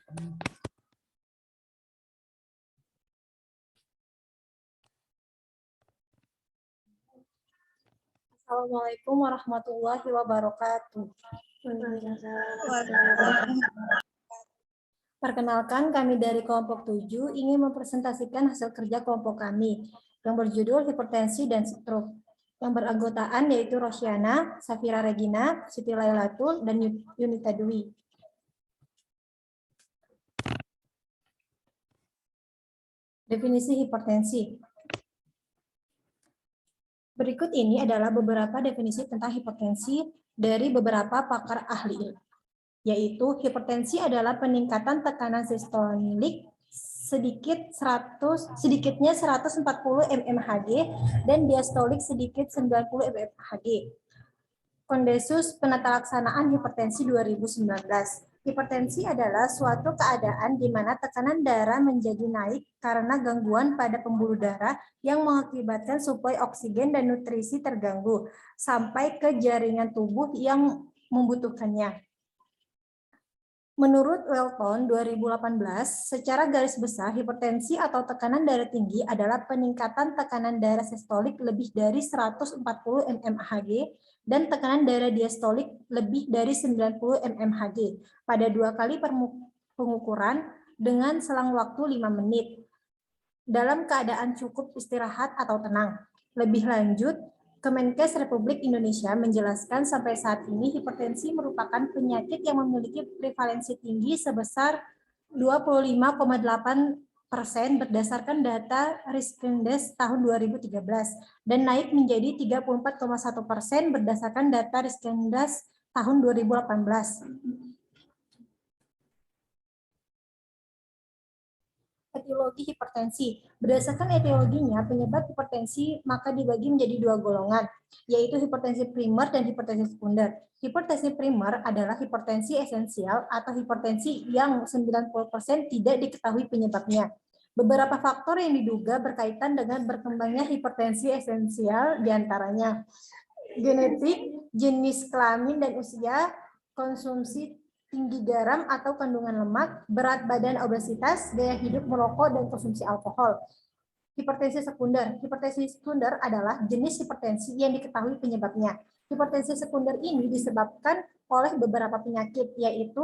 Assalamualaikum warahmatullahi wabarakatuh. Perkenalkan, kami dari kelompok 7 ingin mempresentasikan hasil kerja kelompok kami yang berjudul hipertensi dan stroke, yang beranggotaan yaitu Rosyana, Safira Regina, Siti Lailatul, dan Yunita Dwi. Definisi hipertensi. Berikut ini adalah beberapa definisi tentang hipertensi dari beberapa pakar ahli, yaitu hipertensi adalah peningkatan tekanan sistolik sedikitnya 140 mmHg dan diastolik sedikit 90 mmHg. Konsensus penata laksanaan hipertensi 2019. Hipertensi adalah suatu keadaan di mana tekanan darah menjadi naik karena gangguan pada pembuluh darah yang mengakibatkan suplai oksigen dan nutrisi terganggu sampai ke jaringan tubuh yang membutuhkannya. Menurut Welton 2018, secara garis besar hipertensi atau tekanan darah tinggi adalah peningkatan tekanan darah sistolik lebih dari 140 mmHg dan tekanan darah diastolik lebih dari 90 mmHg pada 2 kali pengukuran dengan selang waktu 5 menit dalam keadaan cukup istirahat atau tenang. Lebih lanjut, Kemenkes Republik Indonesia menjelaskan sampai saat ini hipertensi merupakan penyakit yang memiliki prevalensi tinggi sebesar 25,8% berdasarkan data Riskindeks tahun 2013 dan naik menjadi 34,1% berdasarkan data Riskindeks tahun 2018. Etiologi hipertensi. Berdasarkan etiologinya, penyebab hipertensi maka dibagi menjadi 2 golongan, yaitu hipertensi primer dan hipertensi sekunder. Hipertensi primer adalah hipertensi esensial atau hipertensi yang 90% tidak diketahui penyebabnya. Beberapa faktor yang diduga berkaitan dengan berkembangnya hipertensi esensial diantaranya genetik, jenis kelamin dan usia, konsumsi tinggi garam atau kandungan lemak, berat badan, obesitas, gaya hidup merokok, dan konsumsi alkohol. Hipertensi sekunder. Hipertensi sekunder adalah jenis hipertensi yang diketahui penyebabnya. Hipertensi sekunder ini disebabkan oleh beberapa penyakit, yaitu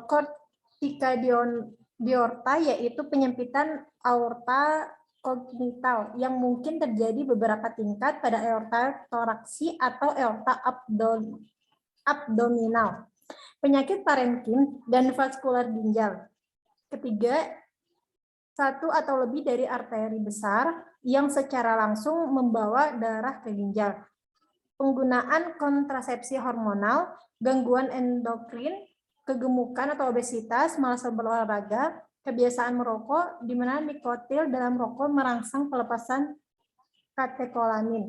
kortikadiorta, yaitu penyempitan aorta kongenital yang mungkin terjadi beberapa tingkat pada aorta toraksi atau aorta abdominal. Penyakit parenkim dan vaskular ginjal. Ketiga, satu atau lebih dari arteri besar yang secara langsung membawa darah ke ginjal. Penggunaan kontrasepsi hormonal, gangguan endokrin, kegemukan atau obesitas, malas berolahraga, kebiasaan merokok, di mana nikotil dalam rokok merangsang pelepasan katekolamin.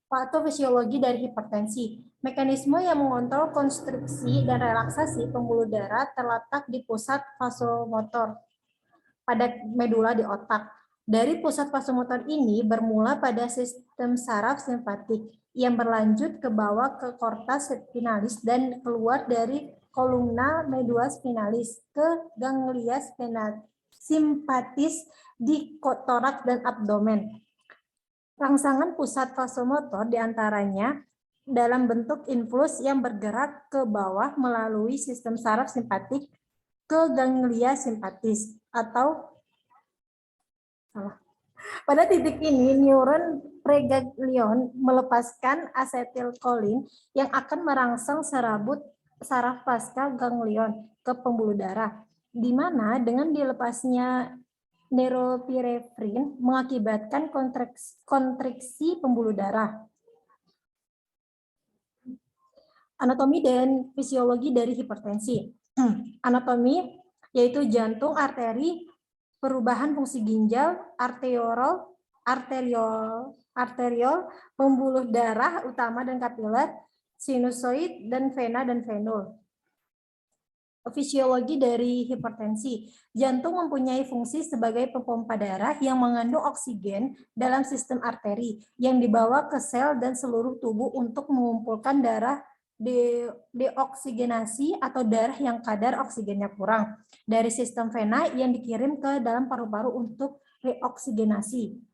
Patofisiologi dari hipertensi. Mekanisme yang mengontrol konstruksi dan relaksasi pembuluh darah terletak di pusat vasomotor pada medula di otak. Dari pusat vasomotor ini bermula pada sistem saraf simpatik yang berlanjut ke bawah ke corpus spinalis dan keluar dari kolumna medulla spinalis ke ganglia simpatis di toraks dan abdomen. Rangsangan pusat vasomotor diantaranya dalam bentuk infus yang bergerak ke bawah melalui sistem saraf simpatik ke ganglia simpatis atau pada titik ini neuron preganglion melepaskan asetilkolin yang akan merangsang serabut saraf pasca ganglion ke pembuluh darah, di mana dengan dilepasnya neuropirefrin mengakibatkan kontriksi pembuluh darah. Anatomi dan fisiologi dari hipertensi. Anatomi yaitu jantung, arteri, perubahan fungsi ginjal, arteriol, pembuluh darah utama dan kapiler, sinusoid, dan vena dan venul. Fisiologi dari hipertensi. Jantung mempunyai fungsi sebagai pemompa darah yang mengandung oksigen dalam sistem arteri yang dibawa ke sel dan seluruh tubuh untuk mengumpulkan darah deoksigenasi atau darah yang kadar oksigennya kurang dari sistem vena yang dikirim ke dalam paru-paru untuk reoksigenasi.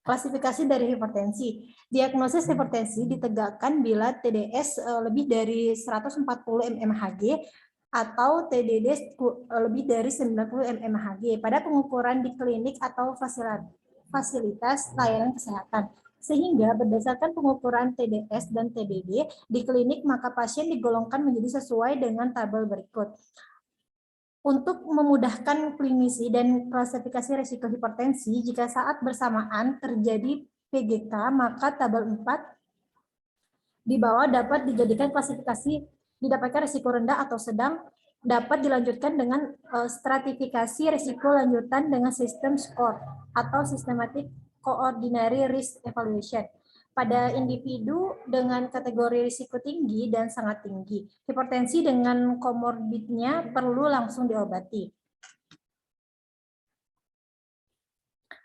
Klasifikasi dari hipertensi. Diagnosis hipertensi ditegakkan bila TDS lebih dari 140 mmHg atau TDD lebih dari 90 mmHg pada pengukuran di klinik atau fasilitas layanan kesehatan. Sehingga berdasarkan pengukuran TDS dan TDD di klinik, maka pasien digolongkan menjadi sesuai dengan tabel berikut. Untuk memudahkan klinisi dan klasifikasi risiko hipertensi, jika saat bersamaan terjadi PGK, maka tabel 4 di bawah dapat dijadikan klasifikasi didapatkan risiko rendah atau sedang, dapat dilanjutkan dengan stratifikasi risiko lanjutan dengan sistem SCORE atau Systematic Coordinary Risk Evaluation. Pada individu dengan kategori risiko tinggi dan sangat tinggi, hipertensi dengan komorbidnya perlu langsung diobati.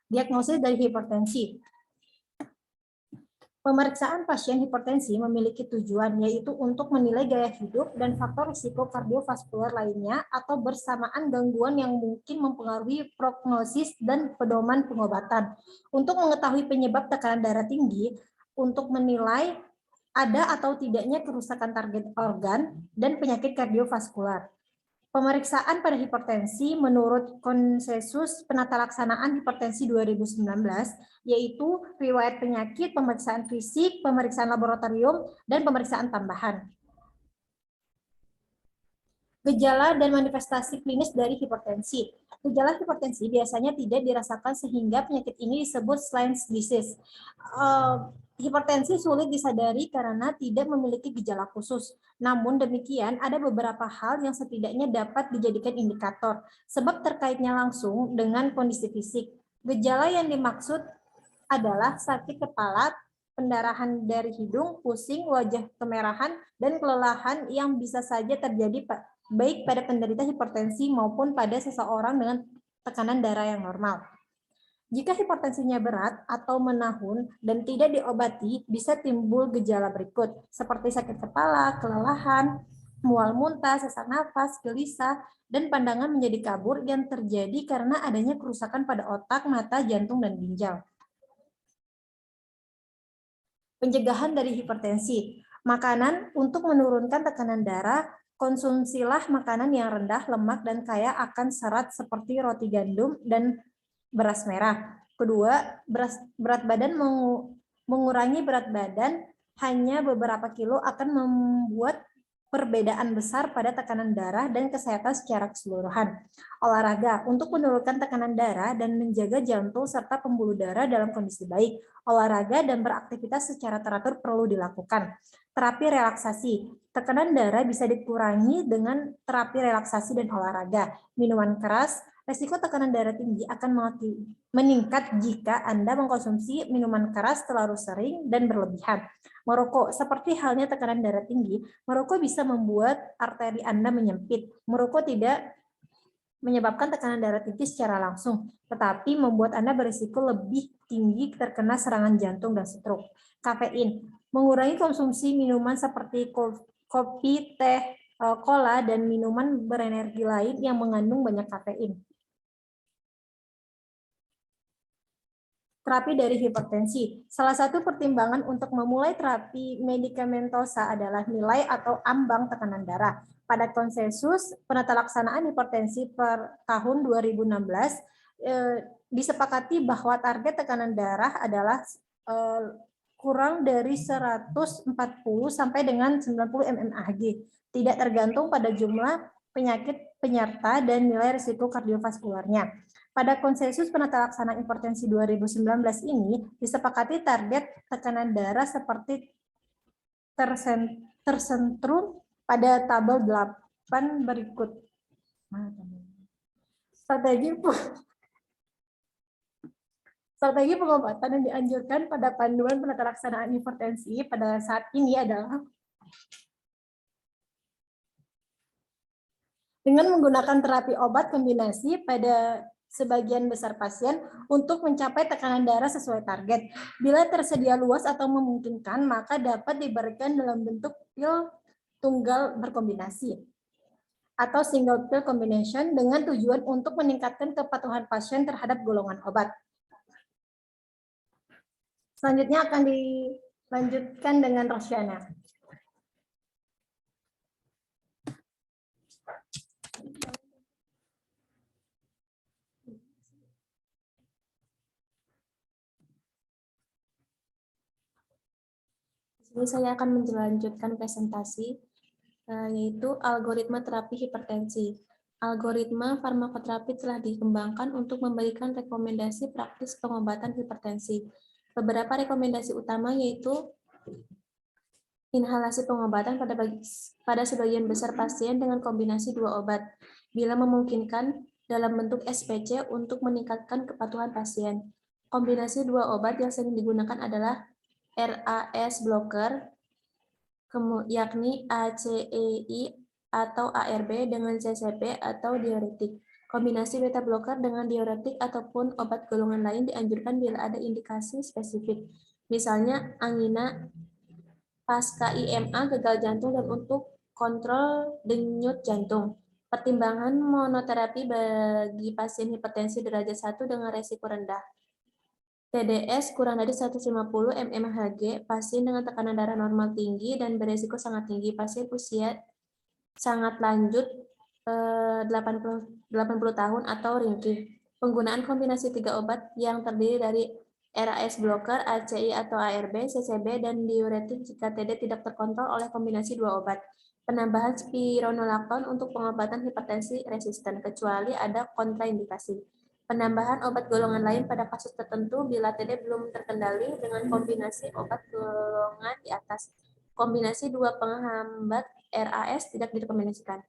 Diagnosis dari hipertensi. Pemeriksaan pasien hipertensi memiliki tujuan, yaitu untuk menilai gaya hidup dan faktor risiko kardiovaskular lainnya atau bersamaan gangguan yang mungkin mempengaruhi prognosis dan pedoman pengobatan. Untuk mengetahui penyebab tekanan darah tinggi, untuk menilai ada atau tidaknya kerusakan target organ dan penyakit kardiovaskular. Pemeriksaan pada hipertensi menurut konsensus penata laksanaan hipertensi 2019, yaitu riwayat penyakit, pemeriksaan fisik, pemeriksaan laboratorium, dan pemeriksaan tambahan. Gejala dan manifestasi klinis dari hipertensi. Gejala hipertensi biasanya tidak dirasakan sehingga penyakit ini disebut silent disease. Hipertensi sulit disadari karena tidak memiliki gejala khusus. Namun demikian, ada beberapa hal yang setidaknya dapat dijadikan indikator, sebab terkaitnya langsung dengan kondisi fisik. Gejala yang dimaksud adalah sakit kepala, pendarahan dari hidung, pusing, wajah kemerahan, dan kelelahan yang bisa saja terjadi baik pada penderita hipertensi maupun pada seseorang dengan tekanan darah yang normal. Jika hipertensinya berat atau menahun dan tidak diobati, bisa timbul gejala berikut, seperti sakit kepala, kelelahan, mual muntah, sesak nafas, gelisah, dan pandangan menjadi kabur yang terjadi karena adanya kerusakan pada otak, mata, jantung, dan ginjal. Pencegahan dari hipertensi. Makanan untuk menurunkan tekanan darah, konsumsilah makanan yang rendah lemak dan kaya akan serat seperti roti gandum dan beras merah. Kedua, berat badan mengurangi berat badan hanya beberapa kilo akan membuat perbedaan besar pada tekanan darah dan kesehatan secara keseluruhan. Olahraga untuk menurunkan tekanan darah dan menjaga jantung serta pembuluh darah dalam kondisi baik. Olahraga dan beraktivitas secara teratur perlu dilakukan. Terapi relaksasi. Tekanan darah bisa dikurangi dengan terapi relaksasi dan olahraga. Minuman keras. Resiko tekanan darah tinggi akan meningkat jika Anda mengkonsumsi minuman keras terlalu sering dan berlebihan. Merokok, seperti halnya tekanan darah tinggi, merokok bisa membuat arteri Anda menyempit. Merokok tidak menyebabkan tekanan darah tinggi secara langsung, tetapi membuat Anda berisiko lebih tinggi terkena serangan jantung dan stroke. Kafein, mengurangi konsumsi minuman seperti kopi, teh, cola, dan minuman berenergi lain yang mengandung banyak kafein. Terapi dari hipertensi. Salah satu pertimbangan untuk memulai terapi medikamentosa adalah nilai atau ambang tekanan darah. Pada konsensus penata laksanaan hipertensi per tahun 2016, disepakati bahwa target tekanan darah adalah kurang dari 140 sampai dengan 90 mmHg. Tidak tergantung pada jumlah penyakit penyerta dan nilai risiko kardiovaskularnya. Pada konsensus penata laksanaan hipertensi 2019 ini, disepakati target tekanan darah seperti tersentrum pada tabel 8 berikut. Strategi pengobatan yang dianjurkan pada panduan penata laksanaan hipertensi pada saat ini adalah dengan menggunakan terapi obat kombinasi pada sebagian besar pasien untuk mencapai tekanan darah sesuai target. Bila tersedia luas atau memungkinkan, maka dapat diberikan dalam bentuk pil tunggal berkombinasi atau single pill combination dengan tujuan untuk meningkatkan kepatuhan pasien terhadap golongan obat. Selanjutnya akan dilanjutkan dengan Rosyana. Ini saya akan melanjutkan presentasi, yaitu algoritma terapi hipertensi. Algoritma farmakoterapi telah dikembangkan untuk memberikan rekomendasi praktis pengobatan hipertensi. Beberapa rekomendasi utama yaitu inhalasi pengobatan pada sebagian besar pasien dengan kombinasi dua obat, bila memungkinkan dalam bentuk SPC untuk meningkatkan kepatuhan pasien. Kombinasi dua obat yang sering digunakan adalah RAS blocker, yakni ACEI atau ARB dengan CCB atau diuretik. Kombinasi beta blocker dengan diuretik ataupun obat golongan lain dianjurkan bila ada indikasi spesifik, misalnya angina pasca IMA, gagal jantung, dan untuk kontrol denyut jantung. Pertimbangan monoterapi bagi pasien hipertensi derajat 1 dengan resiko rendah. TDS kurang dari 150 mmHg, pasien dengan tekanan darah normal tinggi dan beresiko sangat tinggi, pasien usia sangat lanjut 80 tahun atau ringkih. Penggunaan kombinasi 3 obat yang terdiri dari RAS blocker, ACI atau ARB, CCB, dan diuretik jika TD tidak terkontrol oleh kombinasi 2 obat. Penambahan spironolakton untuk pengobatan hipertensi resisten, kecuali ada kontraindikasi. Penambahan obat golongan lain pada kasus tertentu bila TD belum terkendali dengan kombinasi obat golongan di atas. Kombinasi 2 penghambat RAS tidak direkomendasikan.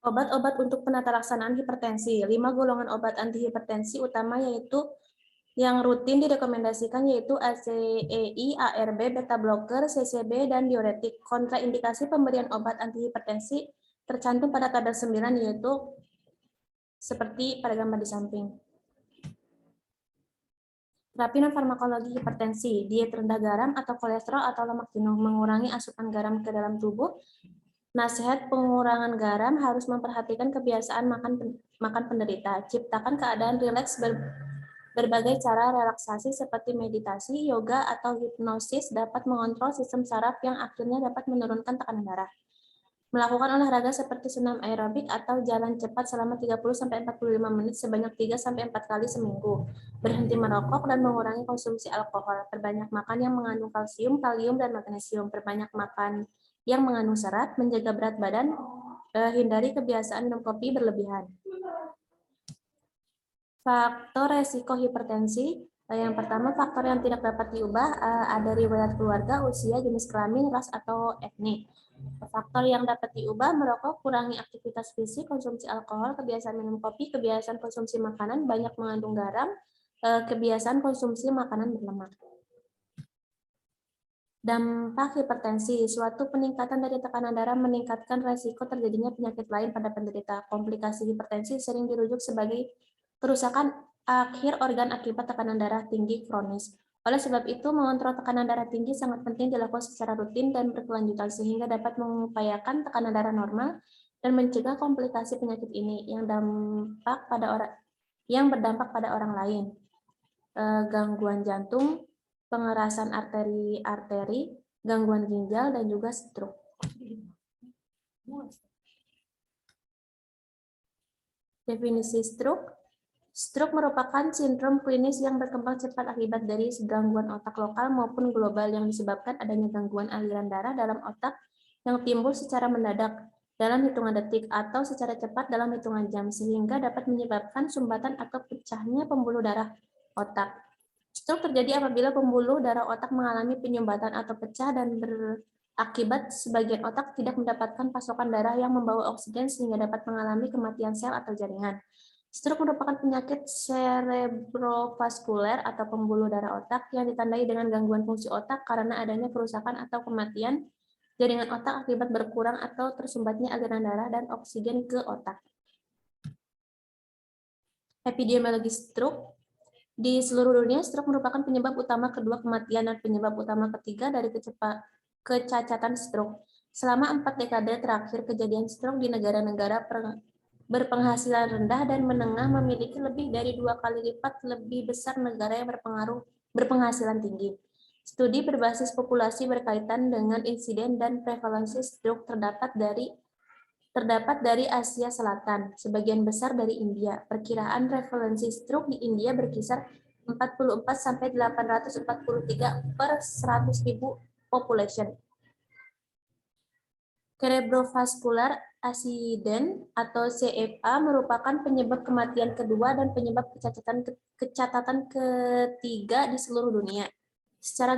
Obat-obat untuk penata laksanaan hipertensi. 5 golongan obat antihipertensi utama yaitu yang rutin direkomendasikan yaitu ACEI, ARB, beta blocker, CCB, dan diuretik. Kontraindikasi pemberian obat antihipertensi tercantum pada tabel 9 yaitu seperti pada gambar di samping. Terapi non-farmakologi hipertensi, diet rendah garam atau kolesterol atau lemak jenuh, mengurangi asupan garam ke dalam tubuh. Nasihat pengurangan garam harus memperhatikan kebiasaan makan penderita. Ciptakan keadaan rileks berbagai cara relaksasi seperti meditasi, yoga, atau hipnosis dapat mengontrol sistem saraf yang akhirnya dapat menurunkan tekanan darah. Melakukan olahraga seperti senam aerobik atau jalan cepat selama 30-45 menit sebanyak 3-4 kali seminggu. Berhenti merokok dan mengurangi konsumsi alkohol. Perbanyak makan yang mengandung kalsium, kalium, dan magnesium. Perbanyak makan yang mengandung serat, menjaga berat badan, hindari kebiasaan minum kopi berlebihan. Faktor resiko hipertensi. Yang pertama, faktor yang tidak dapat diubah, ada riwayat keluarga, usia, jenis kelamin, ras, atau etnik. Faktor yang dapat diubah, merokok, kurangi aktivitas fisik, konsumsi alkohol, kebiasaan minum kopi, kebiasaan konsumsi makanan banyak mengandung garam, kebiasaan konsumsi makanan berlemak. Dampak hipertensi, suatu peningkatan dari tekanan darah meningkatkan resiko terjadinya penyakit lain pada penderita. Komplikasi hipertensi sering dirujuk sebagai kerusakan akhir organ akibat tekanan darah tinggi kronis. Oleh sebab itu, mengontrol tekanan darah tinggi sangat penting dilakukan secara rutin dan berkelanjutan sehingga dapat mengupayakan tekanan darah normal dan mencegah komplikasi penyakit ini yang berdampak pada orang lain. Gangguan jantung, pengerasan arteri-arteri, gangguan ginjal, dan juga stroke. Definisi stroke. Stroke merupakan sindrom klinis yang berkembang cepat akibat dari gangguan otak lokal maupun global yang disebabkan adanya gangguan aliran darah dalam otak yang timbul secara mendadak dalam hitungan detik atau secara cepat dalam hitungan jam, sehingga dapat menyebabkan sumbatan atau pecahnya pembuluh darah otak. Stroke terjadi apabila pembuluh darah otak mengalami penyumbatan atau pecah dan berakibat sebagian otak tidak mendapatkan pasokan darah yang membawa oksigen sehingga dapat mengalami kematian sel atau jaringan. Stroke merupakan penyakit cerebrovaskuler atau pembuluh darah otak yang ditandai dengan gangguan fungsi otak karena adanya kerusakan atau kematian jaringan otak akibat berkurang atau tersumbatnya aliran darah dan oksigen ke otak. Epidemiologi stroke. Di seluruh dunia, stroke merupakan penyebab utama kedua kematian dan penyebab utama ketiga dari kecacatan stroke. Selama 4 dekade terakhir, kejadian stroke di negara-negara berpenghasilan rendah dan menengah memiliki lebih dari 2 kali lipat lebih besar negara yang berpenghasilan tinggi. Studi berbasis populasi berkaitan dengan insiden dan prevalensi stroke terdapat dari Asia Selatan, sebagian besar dari India. Perkiraan prevalensi stroke di India berkisar 44 sampai 843 per 100.000 population. Cerebrovascular accident atau CFA merupakan penyebab kematian kedua dan penyebab kecacatan ketiga di seluruh dunia. Secara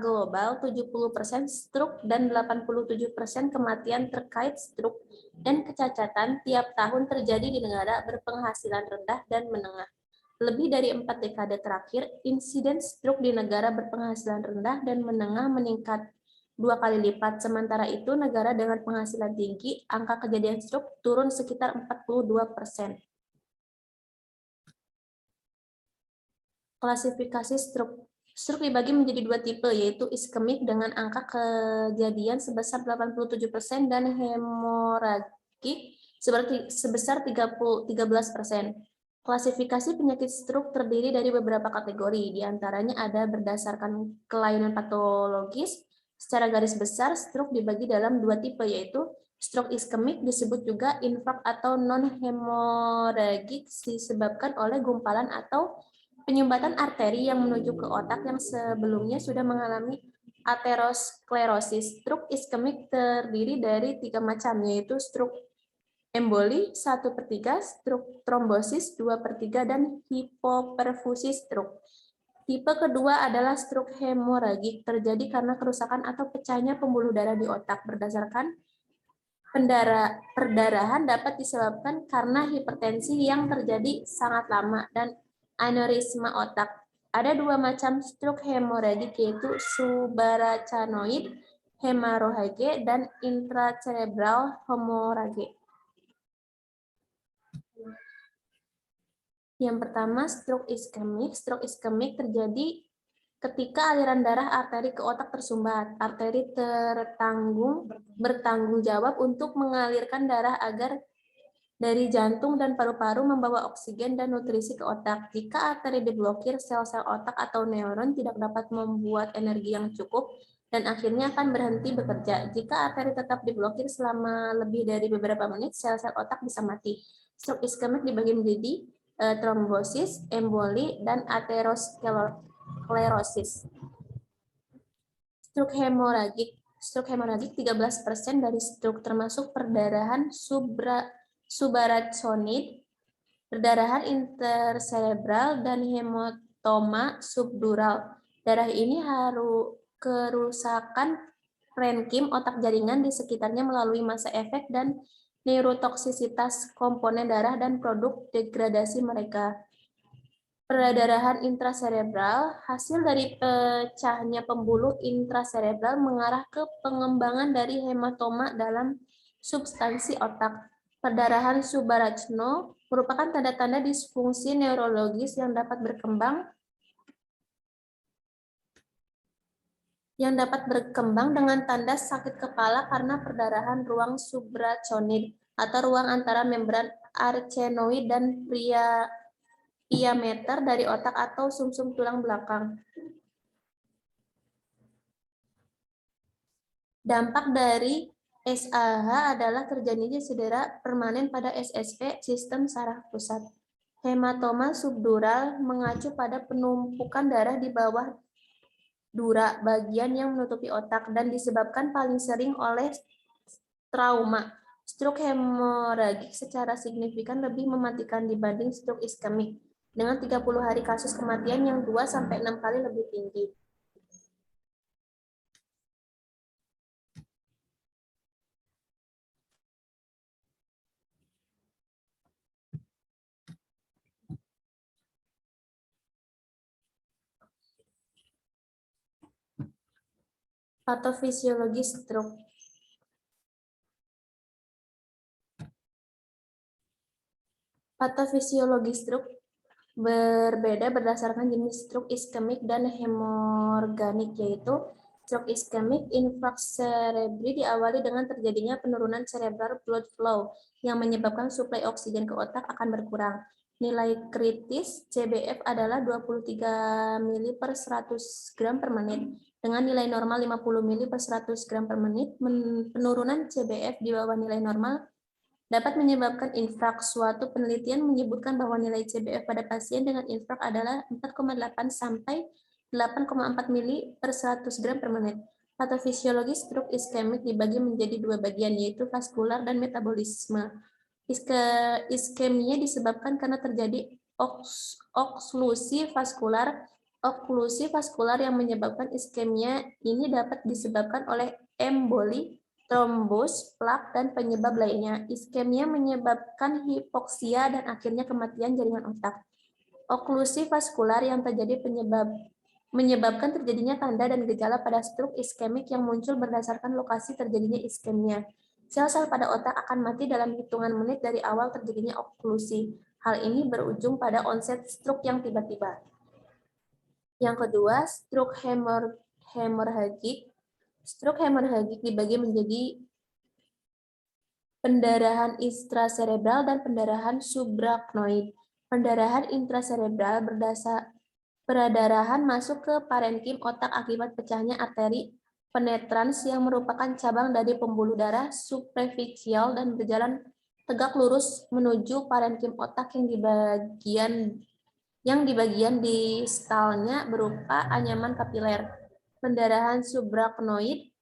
global 70% stroke dan 87% kematian terkait stroke dan kecacatan tiap tahun terjadi di negara berpenghasilan rendah dan menengah. Lebih dari 4 dekade terakhir, insiden stroke di negara berpenghasilan rendah dan menengah meningkat 2 kali lipat. Sementara itu, negara dengan penghasilan tinggi, angka kejadian stroke turun sekitar 42%. Klasifikasi stroke. Stroke dibagi menjadi 2 tipe, yaitu iskemik dengan angka kejadian sebesar 87% dan hemoragik sebesar 13%. Klasifikasi penyakit stroke terdiri dari beberapa kategori, diantaranya ada berdasarkan kelainan patologis. Secara garis besar, stroke dibagi dalam 2 tipe, yaitu stroke iskemik disebut juga infark atau non-hemoragik disebabkan oleh gumpalan atau penyumbatan arteri yang menuju ke otak yang sebelumnya sudah mengalami aterosklerosis. Stroke iskemik terdiri dari 3 macam, yaitu stroke emboli 1/3, stroke trombosis 2/3, dan hipoperfusi stroke. Tipe kedua adalah stroke hemoragik, terjadi karena kerusakan atau pecahnya pembuluh darah di otak. Berdasarkan perdarahan dapat disebabkan karena hipertensi yang terjadi sangat lama dan aneurisma otak. Ada 2 macam stroke hemoragik, yaitu subarachnoid hemorrhage dan intracerebral hemorrhage. Yang pertama, stroke iskemik. Stroke iskemik terjadi ketika aliran darah arteri ke otak tersumbat. Arteri bertanggung jawab untuk mengalirkan darah agar dari jantung dan paru-paru membawa oksigen dan nutrisi ke otak. Jika arteri diblokir, sel-sel otak atau neuron tidak dapat membuat energi yang cukup dan akhirnya akan berhenti bekerja. Jika arteri tetap diblokir selama lebih dari beberapa menit, sel-sel otak bisa mati. Stroke iskemik dibagi menjadi trombosis, emboli, dan aterosklerosis. Stroke hemoragik. Stroke hemoragik 13% dari stroke, termasuk perdarahan subarachnoid, perdarahan intercerebral, dan hematoma subdural. Darah ini kerusakan parenkim otak jaringan di sekitarnya melalui massa efek dan neurotoksisitas komponen darah dan produk degradasi mereka. Perdarahan intracerebral, hasil dari pecahnya pembuluh intracerebral mengarah ke pengembangan dari hematoma dalam substansi otak. Perdarahan subarachno merupakan tanda-tanda disfungsi neurologis yang dapat berkembang yang dapat berkembang dengan tanda sakit kepala karena perdarahan ruang subarachnoid atau ruang antara membran arachnoid dan diameter dari otak atau sumsum tulang belakang. Dampak dari SAH adalah terjadinya cedera permanen pada SSP, sistem saraf pusat. Hematoma subdural mengacu pada penumpukan darah di bawah dura, bagian yang menutupi otak, dan disebabkan paling sering oleh trauma. Stroke hemoragik secara signifikan lebih mematikan dibanding stroke iskemik, dengan 30 hari kasus kematian yang 2-6 kali lebih tinggi. Patofisiologi stroke. Patofisiologi stroke berbeda berdasarkan jenis stroke iskemik dan hemorganik, yaitu stroke iskemik infarks cerebri diawali dengan terjadinya penurunan cerebral blood flow yang menyebabkan suplai oksigen ke otak akan berkurang. Nilai kritis CBF adalah 23 mili per 100 gram per menit. Dengan nilai normal 50 mili per 100 gram per menit, penurunan CBF di bawah nilai normal dapat menyebabkan infrak. Suatu penelitian menyebutkan bahwa nilai CBF pada pasien dengan infrak adalah 4,8 sampai 8,4 mili per 100 gram per menit. Patofisiologi stroke iskemik dibagi menjadi dua bagian, yaitu vaskular dan metabolisme. Iskemia disebabkan karena terjadi oklusi vaskular. Oklusi vaskular yang menyebabkan iskemia ini dapat disebabkan oleh emboli, trombos, plak, dan penyebab lainnya. Iskemia menyebabkan hipoksia dan akhirnya kematian jaringan otak. Oklusi vaskular yang terjadi menyebabkan terjadinya tanda dan gejala pada stroke iskemik yang muncul berdasarkan lokasi terjadinya iskemia. Sel-sel pada otak akan mati dalam hitungan menit dari awal terjadinya oklusi. Hal ini berujung pada onset stroke yang tiba-tiba. Yang kedua, stroke hemoragik. Stroke hemoragik dibagi menjadi pendarahan intracerebral dan pendarahan subarachnoid. Pendarahan intracerebral perdarahan masuk ke parenkim otak akibat pecahnya arteri penetrans yang merupakan cabang dari pembuluh darah subprefisial dan berjalan tegak lurus menuju parenkim otak yang di bagian distalnya berupa anyaman kapiler. Pendarahan subarachnoid,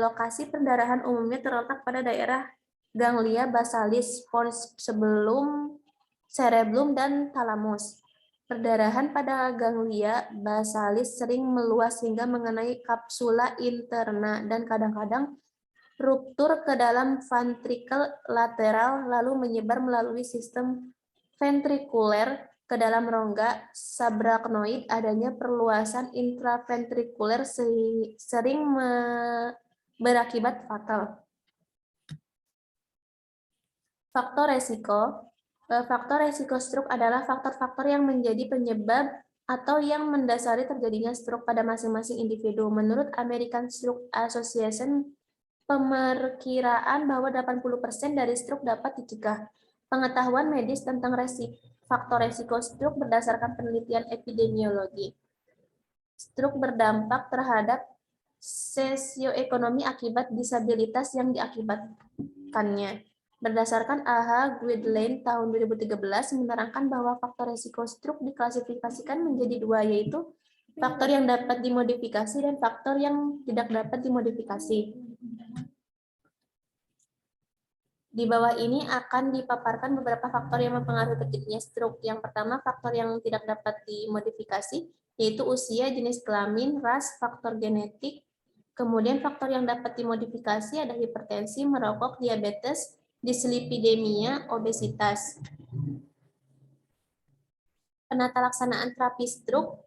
lokasi pendarahan umumnya terletak pada daerah ganglia basalis, pons sebelum cerebellum dan thalamus. Perdarahan pada ganglia basalis sering meluas hingga mengenai kapsula interna dan kadang-kadang ruptur ke dalam ventrikel lateral lalu menyebar melalui sistem ventrikuler ke dalam rongga subarachnoid. Adanya perluasan intraventrikuler sering berakibat fatal. Faktor resiko. Faktor resiko stroke adalah faktor-faktor yang menjadi penyebab atau yang mendasari terjadinya stroke pada masing-masing individu. Menurut American Stroke Association, pemerkiraan bahwa 80% dari stroke dapat dicegah. Pengetahuan medis tentang faktor resiko stroke berdasarkan penelitian epidemiologi. Stroke berdampak terhadap sosioekonomi akibat disabilitas yang diakibatkannya. Berdasarkan AHA Guideline tahun 2013 menerangkan bahwa faktor resiko stroke diklasifikasikan menjadi dua, yaitu faktor yang dapat dimodifikasi dan faktor yang tidak dapat dimodifikasi. Di bawah ini akan dipaparkan beberapa faktor yang mempengaruhi terjadinya stroke. Yang pertama, faktor yang tidak dapat dimodifikasi, yaitu usia, jenis kelamin, ras, faktor genetik. Kemudian faktor yang dapat dimodifikasi ada hipertensi, merokok, diabetes, dislipidemia, obesitas. Penata laksanaan terapi stroke.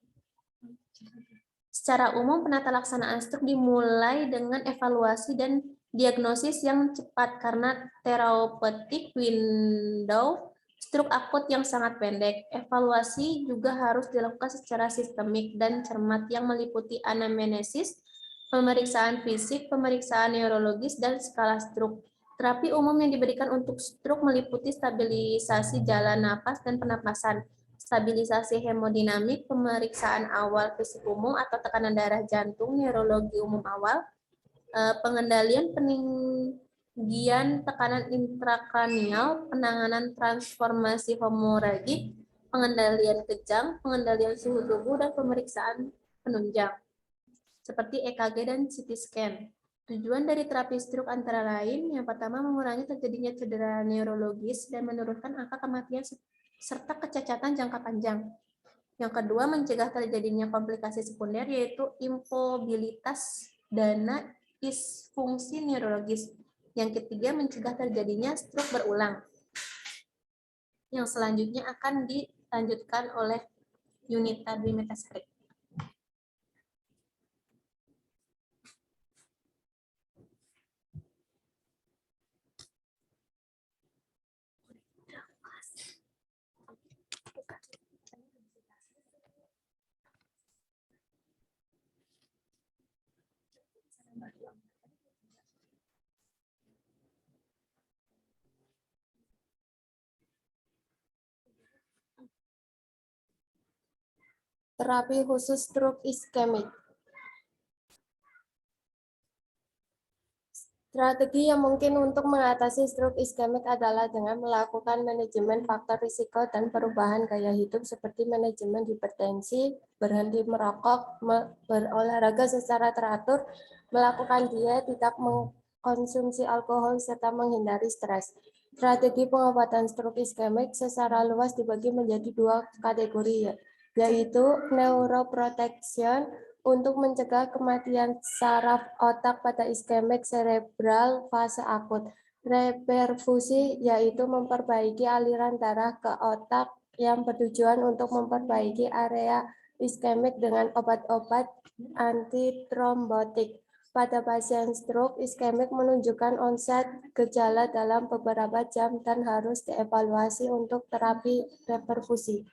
Secara umum, penata laksanaan stroke dimulai dengan evaluasi dan diagnosis yang cepat karena therapeutic window stroke akut yang sangat pendek. Evaluasi juga harus dilakukan secara sistemik dan cermat yang meliputi anamnesis, pemeriksaan fisik, pemeriksaan neurologis, dan skala stroke. Terapi umum yang diberikan untuk stroke meliputi stabilisasi jalan napas dan pernapasan, stabilisasi hemodinamik, pemeriksaan awal fisik umum atau tekanan darah jantung, neurologi umum awal, pengendalian peninggian tekanan intrakranial, penanganan transformasi hemoragik, pengendalian kejang, pengendalian suhu tubuh, dan pemeriksaan penunjang seperti EKG dan CT scan. Tujuan dari terapi stroke antara lain, yang pertama mengurangi terjadinya cedera neurologis dan menurunkan angka kematian serta kecacatan jangka panjang. Yang kedua, mencegah terjadinya komplikasi sekunder yaitu immobilitas dana disfungsi neurologis. Yang ketiga, mencegah terjadinya stroke berulang. Yang selanjutnya akan dilanjutkan oleh Yunita Dwi Metasari. Terapi khusus stroke iskemik. Strategi yang mungkin untuk mengatasi stroke iskemik adalah dengan melakukan manajemen faktor risiko dan perubahan gaya hidup seperti manajemen hipertensi, berhenti merokok, berolahraga secara teratur, melakukan diet, tidak mengkonsumsi alkohol, serta menghindari stres. Strategi pengobatan stroke iskemik secara luas dibagi menjadi dua kategori, yaitu neuroprotection untuk mencegah kematian saraf otak pada iskemik cerebral fase akut. Reperfusi yaitu memperbaiki aliran darah ke otak yang bertujuan untuk memperbaiki area iskemik dengan obat-obat antitrombotik. Pada pasien stroke, iskemik menunjukkan onset gejala dalam beberapa jam dan harus dievaluasi untuk terapi reperfusi.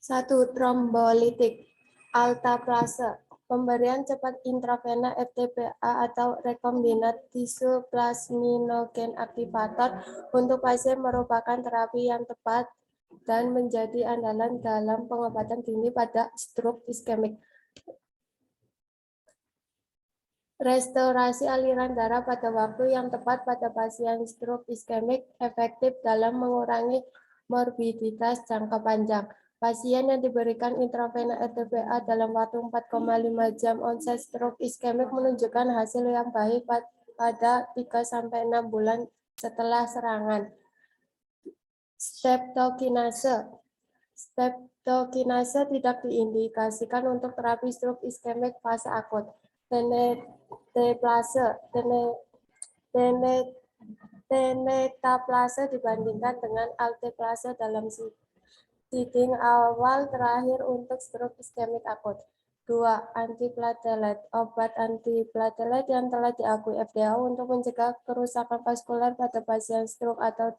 1. Trombolitik, altaplase, pemberian cepat intravena RTPA atau rekombinant tisu plasminogen aktivator untuk pasien merupakan terapi yang tepat dan menjadi andalan dalam pengobatan dini pada stroke iskemik. Restorasi aliran darah pada waktu yang tepat pada pasien stroke iskemik efektif dalam mengurangi morbiditas jangka panjang. Pasien yang diberikan intravena RTPA dalam waktu 4,5 jam onset stroke iskemik menunjukkan hasil yang baik pada 3-6 bulan setelah serangan. Streptokinase. Streptokinase tidak diindikasikan untuk terapi stroke iskemik fase akut. Tenetaplase dibandingkan dengan alteplase dalam seeding awal terakhir untuk stroke iskemik akut. 2. Antiplatelet. Obat antiplatelet yang telah diakui FDA untuk mencegah kerusakan vaskular pada pasien stroke atau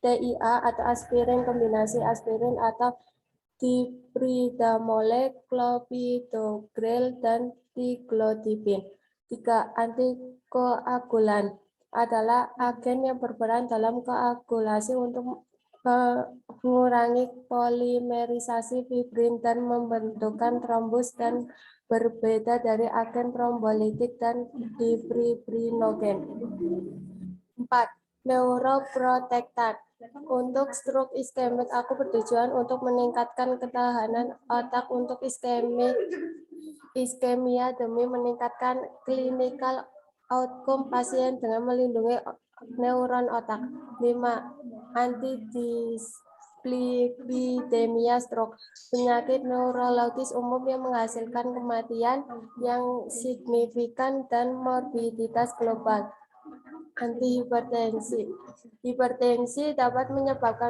TIA atau aspirin kombinasi aspirin atau dipridamole, clopidogrel, dan diglotipin. 3. Antikoagulan adalah agen yang berperan dalam koagulasi untuk mengurangi polimerisasi fibrin dan membentukkan trombus dan berbeda dari agen trombolitik dan difibrinogen. 4. Neuroprotektan. Untuk stroke iskemik aku bertujuan untuk meningkatkan ketahanan otak untuk iskemia demi meningkatkan clinical outcome pasien dengan melindungi neuron otak. 5. Antidislipidemia stroke, penyakit neurologis umum yang menghasilkan kematian yang signifikan dan morbiditas global. Antihipertensi. Hipertensi dapat menyebabkan